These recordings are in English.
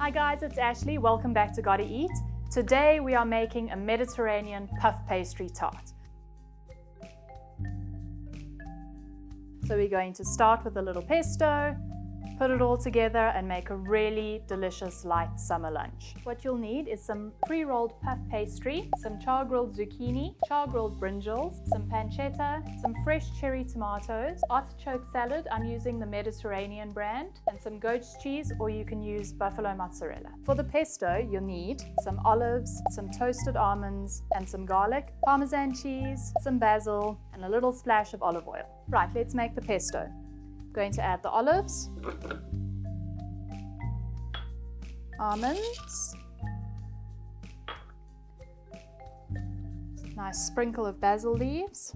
Hi guys, it's Ashleigh. Welcome back to Gotta Eat. Today we are making a Mediterranean puff pastry tart. So we're going to start with a little pesto, put it all together and make a really delicious light summer lunch. What you'll need is some pre-rolled puff pastry, some char-grilled zucchini, char-grilled brinjals, some pancetta, some fresh cherry tomatoes, artichoke salad, I'm using the Mediterranean brand, and some goat's cheese, or you can use buffalo mozzarella. For the pesto, you'll need some olives, some toasted almonds, and some garlic, parmesan cheese, some basil, and a little splash of olive oil. Right, let's make the pesto. Going to add the olives, almonds, nice sprinkle of basil leaves,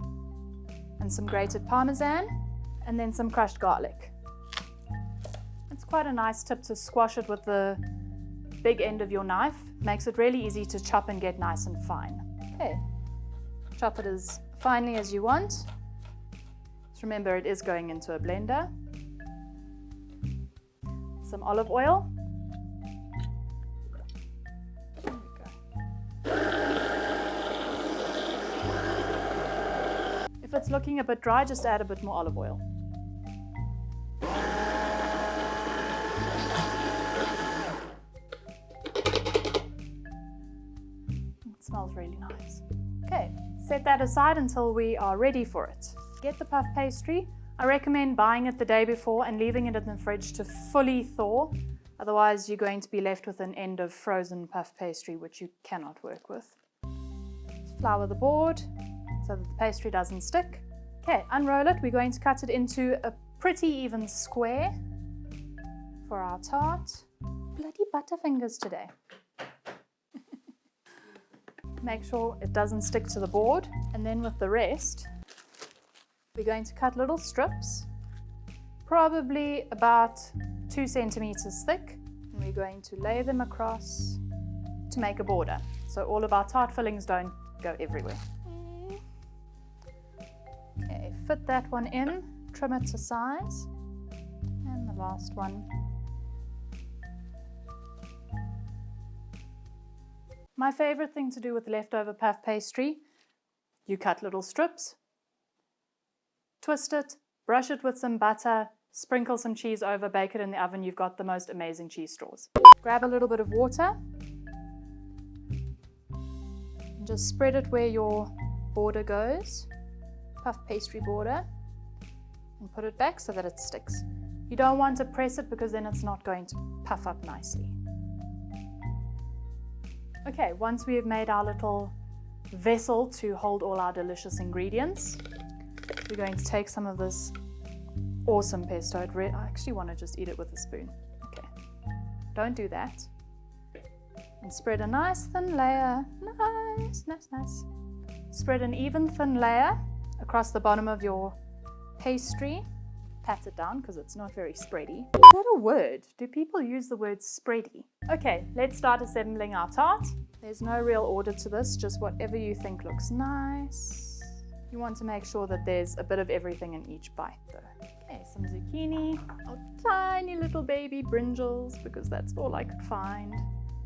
and some grated parmesan, and then some crushed garlic. It's quite a nice tip to squash it with the big end of your knife. Makes it really easy to chop and get nice and fine. Okay, chop it as finely as you want. Remember, it is going into a blender. Some olive oil. There we go. If it's looking a bit dry, just add a bit more olive oil. It smells really nice. Okay, set that aside until we are ready for it. Get the puff pastry. I recommend buying it the day before and leaving it in the fridge to fully thaw. Otherwise, you're going to be left with an end of frozen puff pastry, which you cannot work with. Just flour the board so that the pastry doesn't stick. Okay, unroll it. We're going to cut it into a pretty even square for our tart. Bloody butterfingers today. Make sure it doesn't stick to the board. And then with the rest, we're going to cut little strips, probably about 2 centimeters thick, and we're going to lay them across to make a border, so all of our tart fillings don't go everywhere. Okay, fit that one in, trim it to size, and the last one. My favorite thing to do with leftover puff pastry, you cut little strips, twist it, brush it with some butter, sprinkle some cheese over, bake it in the oven. You've got the most amazing cheese straws. Grab a little bit of water and just spread it where your border goes, puff pastry border, and put it back so that it sticks. You don't want to press it because then it's not going to puff up nicely. Okay, once we have made our little vessel to hold all our delicious ingredients, we're going to take some of this awesome pesto. I actually want to just eat it with a spoon. Okay, don't do that. And spread a nice thin layer. Nice. Spread an even thin layer across the bottom of your pastry. Pat it down because it's not very spready. Is that a word? Do people use the word spready? Okay, let's start assembling our tart. There's no real order to this, just whatever you think looks nice. You want to make sure that there's a bit of everything in each bite though. Okay, some zucchini, tiny little baby brinjals because that's all I could find.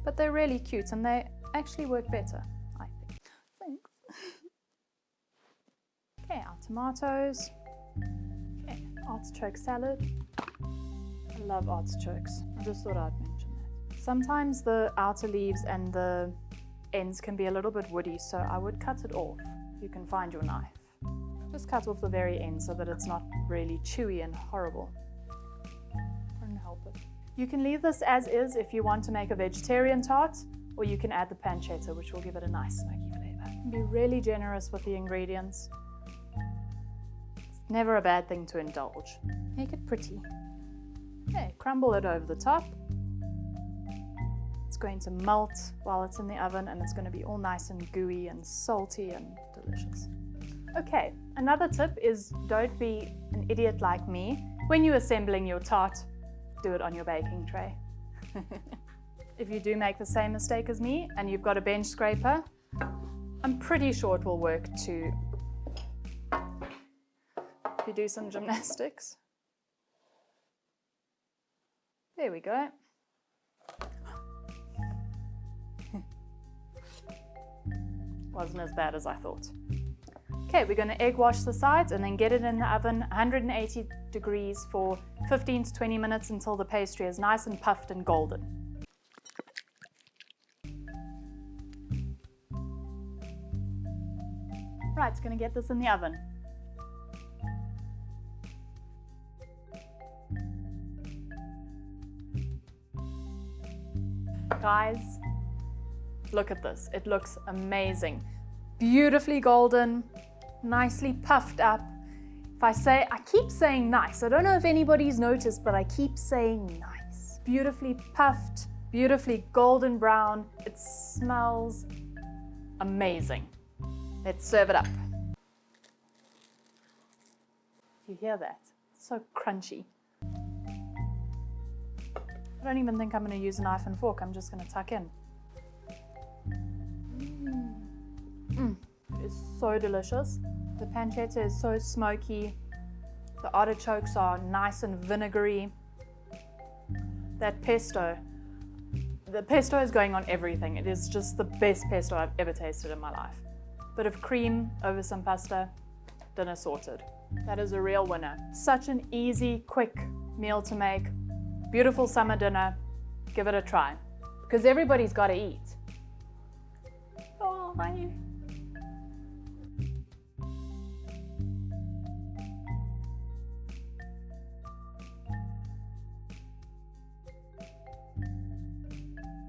But they're really cute and they actually work better, I think. Thanks. Okay, our tomatoes. Okay, artichoke salad. I love artichokes. I just thought I'd mention that. Sometimes the outer leaves and the ends can be a little bit woody, so I would cut it off. You can find your knife. Just cut off the very end so that it's not really chewy and horrible. Couldn't help it. You can leave this as is if you want to make a vegetarian tart, or you can add the pancetta, which will give it a nice smoky flavor. Be really generous with the ingredients. It's never a bad thing to indulge. Make it pretty. Okay, crumble it over the top. It's going to melt while it's in the oven and it's going to be all nice and gooey and salty and delicious. Okay, another tip is don't be an idiot like me. When you're assembling your tart, do it on your baking tray. If you do make the same mistake as me and you've got a bench scraper, I'm pretty sure it will work too. If you do some gymnastics. There we go. wasn't as bad as I thought. Okay, we're going to egg wash the sides and then get it in the oven 180 degrees for 15 to 20 minutes until the pastry is nice and puffed and golden. Right, going to get this in the oven. Guys, look at this. It looks amazing. Beautifully golden, nicely puffed up. I keep saying nice. I don't know if anybody's noticed, but I keep saying nice. Beautifully puffed, beautifully golden brown. It smells amazing. Let's serve it up. You hear that? It's so crunchy. I don't even think I'm going to use a knife and fork. I'm just going to tuck in. It is so delicious. The pancetta is so smoky. The artichokes are nice and vinegary. That pesto, the pesto is going on everything. It is just the best pesto I've ever tasted in my life. Bit of cream over some pasta, dinner sorted. That is a real winner. Such an easy, quick meal to make. Beautiful summer dinner. Give it a try, because everybody's got to eat. Oh, my